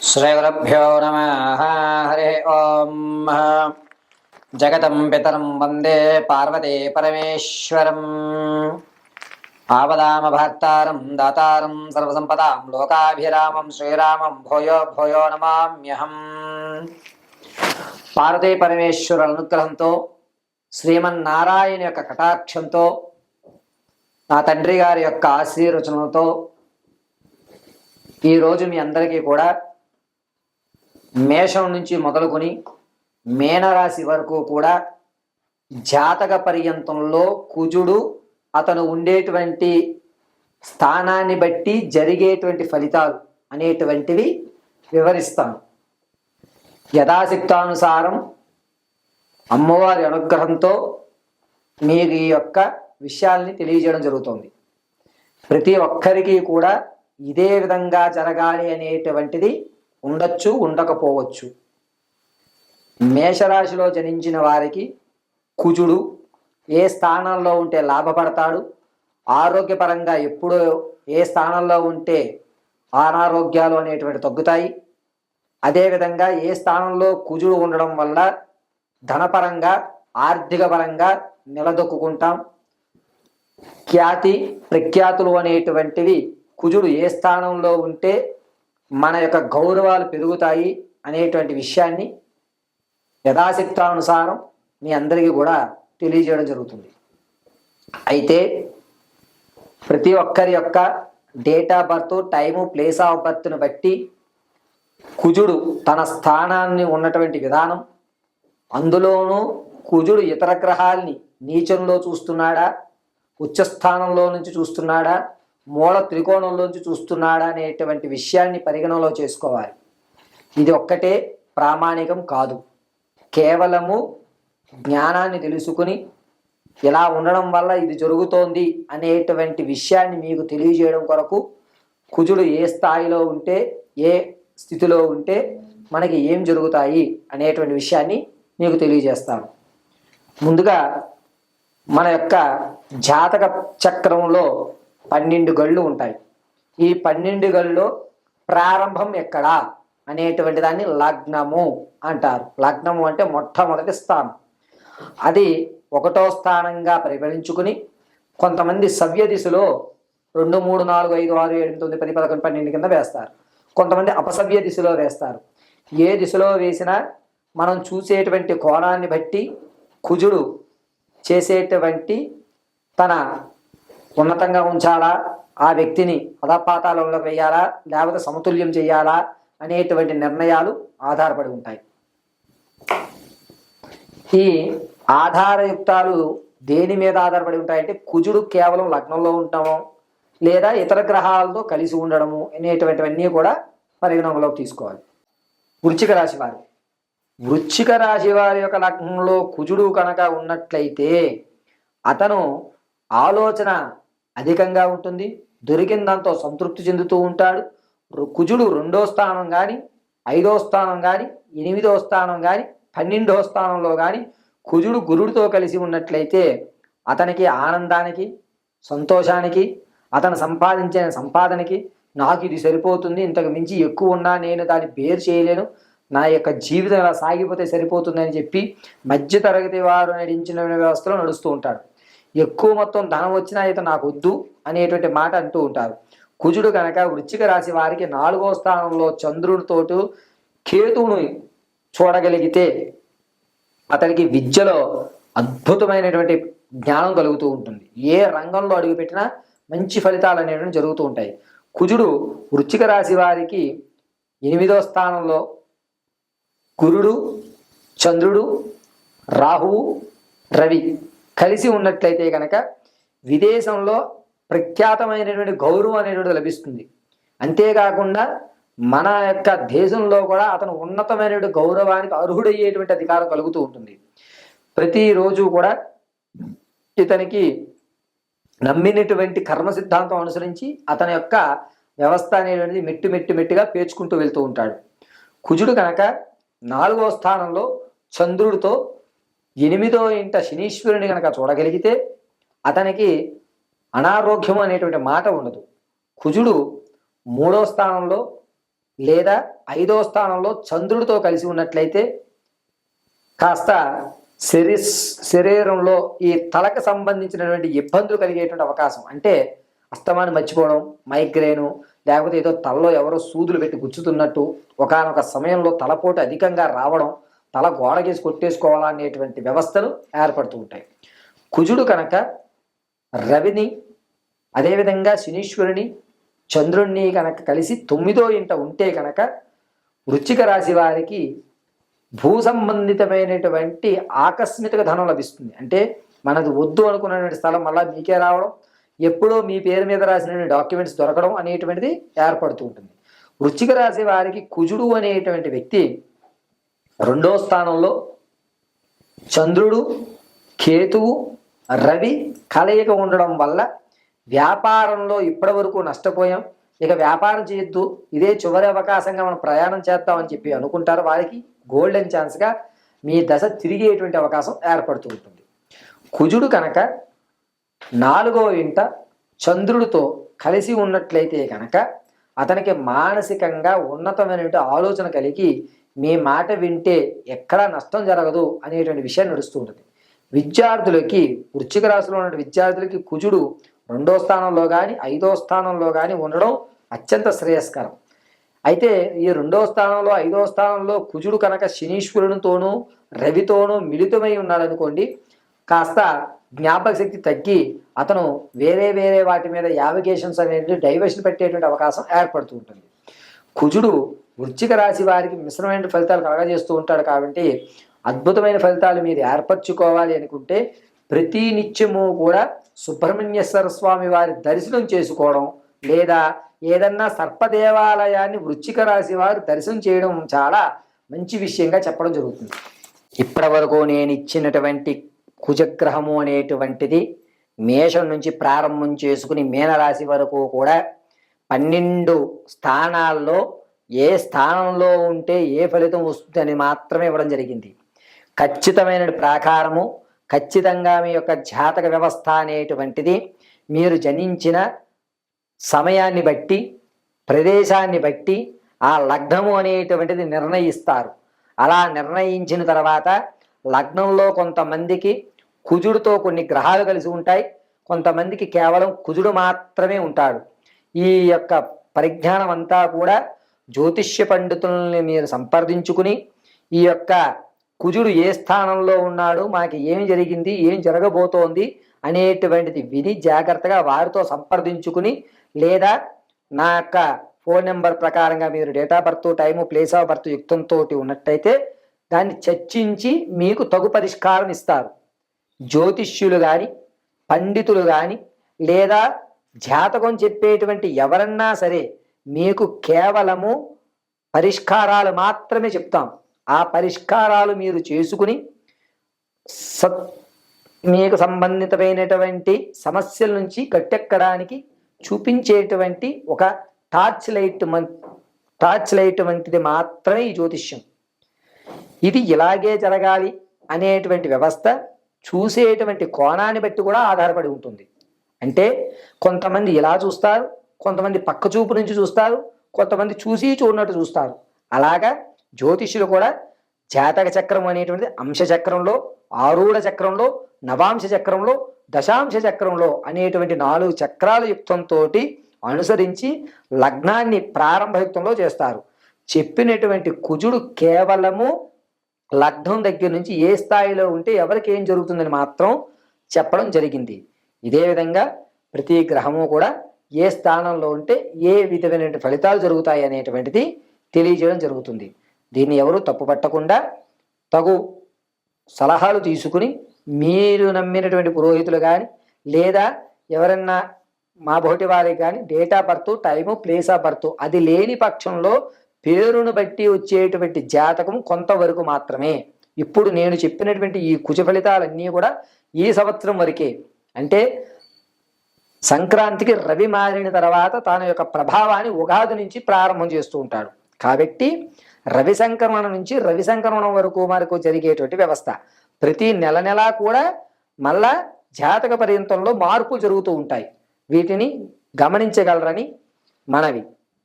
श्रीगुरुभ्यो नमः। हरि ओम। जगतं पितरं वंदे पार्वती परमेश्वरम्। आपदामभर्तारं दातारं सर्वसंपदां लोकाभिरामं श्रीरामं भूयो भूयो नमाम्यहम्। పార్వతీ పరమేశ్వరుల అనుగ్రహంతో శ్రీమన్నారాయణ యొక్క కటాక్షంతో నా తండ్రి గారి యొక్క ఆశీర్వచనంతో ఈరోజు మీ అందరికీ కూడా మేషం నుంచి మొదలుకొని మీనరాశి వరకు కూడా జాతక పర్యంతంలో కుజుడు అతను ఉండేటువంటి స్థానాన్ని బట్టి జరిగేటువంటి ఫలితాలు అనేటువంటివి వివరిస్తాను. యథాశక్తానుసారం అమ్మవారి అనుగ్రహంతో మీకు ఈ యొక్క విషయాల్ని తెలియజేయడం జరుగుతుంది. ప్రతి ఒక్కరికి కూడా ఇదే విధంగా జరగాలి అనేటువంటిది ఉండొచ్చు, ఉండకపోవచ్చు. మేషరాశిలో జనించిన వారికి కుజుడు ఏ స్థానంలో ఉంటే లాభపడతాడు, ఆరోగ్యపరంగా ఎప్పుడు ఏ స్థానంలో ఉంటే అనారోగ్యాలు అనేటువంటి తగ్గుతాయి. అదేవిధంగా ఏ స్థానంలో కుజుడు ఉండడం వల్ల ధనపరంగా ఆర్థిక పరంగా నిలదొక్కుంటాం. ఖ్యాతి ప్రఖ్యాతులు అనేటువంటివి కుజుడు ఏ స్థానంలో ఉంటే మన యొక్క గౌరవాలు పెరుగుతాయి అనేటువంటి విషయాన్ని యథాశక్తానుసారం మీ అందరికీ కూడా తెలియజేయడం జరుగుతుంది. అయితే ప్రతి ఒక్కరి యొక్క date of birth, time, place of బర్త్ను బట్టి కుజుడు తన స్థానాన్ని ఉన్నటువంటి విధానం, అందులోనూ కుజుడు ఇతర గ్రహాల్ని నీచంలో చూస్తున్నాడా, ఉచ్చస్థానంలో నుంచి చూస్తున్నాడా, మూల త్రికోణంలోంచి చూస్తున్నాడా అనేటువంటి విషయాన్ని పరిగణనలో చేసుకోవాలి. ఇది ఒక్కటే ప్రామాణికం కాదు. కేవలము జ్ఞానాన్ని తెలుసుకుని ఇలా ఉండడం వల్ల ఇది జరుగుతోంది అనేటువంటి విషయాన్ని మీకు తెలియజేయడం కొరకు కుజుడు ఏ స్థాయిలో ఉంటే, ఏ స్థితిలో ఉంటే మనకి ఏం జరుగుతాయి అనేటువంటి విషయాన్ని మీకు తెలియజేస్తాను. ముందుగా మన యొక్క జాతక చక్రంలో 12 గళ్ళు ఉంటాయి. ఈ 12 గళ్ళలో ప్రారంభం ఎక్కడా అనేటువంటి దాన్ని లగ్నము అంటారు. లగ్నము అంటే మొట్టమొదటి స్థానం. అది 1వ స్థానంగా పరిగణించుకుని కొంతమంది సవ్య దిశలో 2, 3, 4, 5, 6, 7, 9, 10, 11, 12 కింద వేస్తారు. కొంతమంది అపసవ్య దిశలో వేస్తారు. ఏ దిశలో వేసినా మనం చూసేటువంటి కోణాన్ని బట్టి కుజుడు చేసేటువంటి తన ఉన్నతంగా ఉంచాలా, ఆ వ్యక్తిని అధపాతాళంలో వేయాలా, లేకపోతే సమతుల్యం చేయాలా అనేటువంటి నిర్ణయాలు ఆధారపడి ఉంటాయి. ఈ ఆధారయుక్తాలు దేని మీద ఆధారపడి ఉంటాయంటే కుజుడు కేవలం లగ్నంలో ఉండటము లేదా ఇతర గ్రహాలతో కలిసి ఉండడము అనేటువంటివన్నీ కూడా పరిగణనలోకి తీసుకోవాలి. వృశ్చిక రాశి వారు, వృశ్చిక రాశి వారి యొక్క లగ్నంలో కుజుడు కనుక ఉన్నట్లయితే అతను ఆలోచన అధికంగా ఉంటుంది, దొరికిన దాంతో సంతృప్తి చెందుతూ ఉంటాడు. కుజుడు 2వ స్థానం కానీ, 5వ స్థానం కానీ, 8వ స్థానం కానీ, 12వ స్థానంలో కానీ కుజుడు గురుడితో కలిసి ఉన్నట్లయితే అతనికి ఆనందానికి, సంతోషానికి, అతను సంపాదించిన సంపాదనకి నాకు ఇది సరిపోతుంది, ఇంతకు మించి ఎక్కువ ఉన్నా నేను దాన్ని బేర్ చేయలేను, నా యొక్క జీవితం ఇలా సాగిపోతే సరిపోతుందని చెప్పి మధ్యతరగతి వారు నడిచిన వ్యవస్థలో నడుస్తూ ఉంటాడు. ఎక్కువ మొత్తం ధనం వచ్చినా అయితే నాకు వద్దు అనేటువంటి మాట అంటూ ఉంటారు. కుజుడు కనుక వృశ్చిక రాశి వారికి 4వ స్థానంలో చంద్రుడితోటి కేతువును చూడగలిగితే అతనికి విద్యలో అద్భుతమైనటువంటి జ్ఞానం కలుగుతూ ఉంటుంది. ఏ రంగంలో అడుగుపెట్టినా మంచి ఫలితాలు అనేటువంటి జరుగుతూ ఉంటాయి. కుజుడు వృశ్చిక రాశి వారికి 8వ స్థానంలో గురుడు, చంద్రుడు, రాహువు, రవి కలిసి ఉన్నట్లయితే కనుక విదేశంలో ప్రఖ్యాతమైనటువంటి గౌరవం అనేటువంటిది లభిస్తుంది. అంతేకాకుండా మన యొక్క దేశంలో కూడా అతను ఉన్నతమైనటువంటి గౌరవానికి అర్హుడయ్యేటువంటి అధికారం కలుగుతూ ఉంటుంది. ప్రతిరోజు కూడా ఇతనికి నమ్మినటువంటి కర్మ సిద్ధాంతం అనుసరించి అతని యొక్క వ్యవస్థ అనేటువంటిది మెట్టుగా పేర్చుకుంటూ వెళ్తూ ఉంటాడు. కుజుడు కనుక 4వ స్థానంలో చంద్రుడితో 8వ ఇంట శనీశ్వరుని కనుక చూడగలిగితే అతనికి అనారోగ్యం అనేటువంటి మాట ఉండదు. కుజుడు 3వ స్థానంలో లేదా 5వ స్థానంలో చంద్రుడితో కలిసి ఉన్నట్లయితే కాస్త శరీరంలో ఈ తలకు సంబంధించినటువంటి ఇబ్బందులు కలిగేటువంటి అవకాశం, అంటే అస్తమాన్ని మర్చిపోవడం, మైగ్రేను, లేకపోతే ఏదో తలలో ఎవరో సూదులు పెట్టి గుచ్చుతున్నట్టు, ఒకానొక సమయంలో తలపోటు అధికంగా రావడం, తల గోడకేసి కొట్టేసుకోవాలనేటువంటి వ్యవస్థలు ఏర్పడుతూ ఉంటాయి. కుజుడు కనుక రవిని, అదేవిధంగా శనీశ్వరుని, చంద్రుణ్ణి కనుక కలిసి 9వ ఇంట ఉంటే కనుక వృశ్చిక రాశి వారికి భూ సంబంధితమైనటువంటి ఆకస్మిక ధనం లభిస్తుంది. అంటే మనది వద్దు అనుకున్నటువంటి స్థలం మళ్ళీ మీకే రావడం, ఎప్పుడో మీ పేరు మీద రాసిన డాక్యుమెంట్స్ దొరకడం అనేటువంటిది ఏర్పడుతూ ఉంటుంది. వృశ్చిక రాశి వారికి కుజుడు అనేటువంటి వ్యక్తి 2వ స్థానంలో చంద్రుడు, కేతువు, రవి కలయిక ఉండడం వల్ల వ్యాపారంలో ఇప్పటి వరకు నష్టపోయాం, ఇక వ్యాపారం చేయొద్దు, ఇదే చివరి అవకాశంగా మనం ప్రయాణం చేద్దామని చెప్పి అనుకుంటారు. వారికి గోల్డెన్ ఛాన్స్గా మీ దశ తిరిగేటువంటి అవకాశం ఏర్పడుతూ ఉంటుంది. కుజుడు కనుక 4వ ఇంట చంద్రుడితో కలిసి ఉన్నట్లయితే కనుక అతనికి మానసికంగా ఉన్నతమైనటువంటి ఆలోచన కలిగి మీ మాట వింటే ఎక్కడా నష్టం జరగదు అనేటువంటి విషయం నడుస్తూ ఉంటుంది. విద్యార్థులకి, వృశ్చిక రాశిలో ఉన్న విద్యార్థులకి కుజుడు 2వ స్థానంలో కానీ 5వ స్థానంలో కానీ ఉండడం అత్యంత శ్రేయస్కరం. అయితే ఈ 2వ స్థానంలో 5వ స్థానంలో కుజుడు కనుక శనీశ్వరునితోనూ రవితోనూ మిళితమై ఉన్నాడనుకోండి, కాస్త జ్ఞాపక శక్తి తగ్గి అతను వేరే వేరే వాటి మీద యావిగేషన్స్ అనేది డైవర్షన్ పెట్టేటువంటి అవకాశం ఏర్పడుతూ ఉంటుంది. కుజుడు వృశ్చిక రాశి వారికి మిశ్రమైన ఫలితాలు కలగజేస్తూ ఉంటాడు. కాబట్టి అద్భుతమైన ఫలితాలు మీరు ఏర్పరచుకోవాలి అనుకుంటే ప్రతి నిత్యము కూడా సుబ్రహ్మణ్యేశ్వర స్వామి వారి దర్శనం చేసుకోవడం, లేదా ఏదన్నా సర్పదేవాలయాన్ని వృశ్చిక రాశి వారు దర్శనం చేయడం చాలా మంచి విషయంగా చెప్పడం జరుగుతుంది. ఇప్పటి వరకు నేను ఇచ్చినటువంటి కుజగ్రహము అనేటువంటిది మేషం నుంచి ప్రారంభం చేసుకుని మీనరాశి వరకు కూడా 12 స్థానాల్లో ఏ స్థానంలో ఉంటే ఏ ఫలితం వస్తుందని మాత్రమే ఇవ్వడం జరిగింది. ఖచ్చితమైన ప్రాకారము, ఖచ్చితంగా మీ యొక్క జాతక వ్యవస్థ అనేటువంటిది మీరు జనించిన సమయాన్ని బట్టి, ప్రదేశాన్ని బట్టి ఆ లగ్నము అనేటువంటిది నిర్ణయిస్తారు. అలా నిర్ణయించిన తర్వాత లగ్నంలో కొంతమందికి కుజుడితో కొన్ని గ్రహాలు కలిసి ఉంటాయి, కొంతమందికి కేవలం కుజుడు మాత్రమే ఉంటాడు. ఈ యొక్క పరిజ్ఞానం అంతా కూడా జ్యోతిష్య పండితుల్ని మీరు సంప్రదించుకుని ఈ యొక్క కుజుడు ఏ స్థానంలో ఉన్నాడు, మనకి ఏం జరిగింది, ఏం జరగబోతోంది అనేటువంటిది విని జాగ్రత్తగా వారితో సంప్రదించుకుని, లేదా నా యొక్క ఫోన్ నెంబర్ ప్రకారంగా మీరు date of birth, time, place of birth యుక్తంతో ఉన్నట్టయితే దాన్ని చర్చించి మీకు తగు పరిష్కారం ఇస్తారు. జ్యోతిష్యులు కానీ, పండితులు కానీ, లేదా జాతకం చెప్పేటువంటి ఎవరన్నా సరే మీకు కేవలము పరిష్కారాలు మాత్రమే చెప్తాం. ఆ పరిష్కారాలు మీరు చేసుకుని మీకు సంబంధితమైనటువంటి సమస్యల నుంచి గట్టెక్కడానికి చూపించేటువంటి ఒక టార్చ్ లైట్ వంటిది మాత్రమే ఈ జ్యోతిష్యం. ఇది ఇలాగే జరగాలి అనేటువంటి వ్యవస్థ చూసేటువంటి కోణాన్ని బట్టి కూడా ఆధారపడి ఉంటుంది. అంటే కొంతమంది ఇలా చూస్తారు, కొంతమంది పక్క చూపు నుంచి చూస్తారు, కొంతమంది చూసి చూడనట్టు చూస్తారు. అలాగా జ్యోతిష్యులు కూడా జాతక చక్రం అనేటువంటిది అంశ చక్రంలో, ఆరూఢ చక్రంలో, నవాంశ చక్రంలో, దశాంశ చక్రంలో అనేటువంటి 4 చక్రాల యుక్తంతో అనుసరించి లగ్నాన్ని ప్రారంభ యుక్తంలో చేస్తారు. చెప్పినటువంటి కుజుడు కేవలము లగ్నం దగ్గర నుంచి ఏ స్థాయిలో ఉంటే ఎవరికి ఏం జరుగుతుందని మాత్రం చెప్పడం జరిగింది. ఇదే విధంగా ప్రతి గ్రహము కూడా ఏ స్థానంలో ఉంటే ఏ విధమైన ఫలితాలు జరుగుతాయి అనేటువంటిది తెలియజేయడం జరుగుతుంది. దీన్ని ఎవరు తప్పుపట్టకుండా తగు సలహాలు తీసుకుని మీరు నమ్మినటువంటి పురోహితులు కానీ, లేదా ఎవరన్నా మా బోటి వారికి కానీ date of birth, time, place of birth అది లేని పక్షంలో పేరును బట్టి వచ్చేటువంటి జాతకం కొంతవరకు మాత్రమే. ఇప్పుడు నేను చెప్పినటువంటి ఈ కుజ ఫలితాలన్నీ కూడా ఈ సంవత్సరం వరకే. అంటే సంక్రాంతికి రవి మారిన తర్వాత తన యొక్క ప్రభావాన్ని ఉగాది నుంచి ప్రారంభం చేస్తూ ఉంటాడు. కాబట్టి రవి సంక్రమణం నుంచి రవి సంక్రమణం వరకు జరిగేటువంటి వ్యవస్థ. ప్రతి నెల కూడా మళ్ళా జాతక పర్యంతంలో మార్పులు జరుగుతూ ఉంటాయి. వీటిని గమనించగలరని మనవి.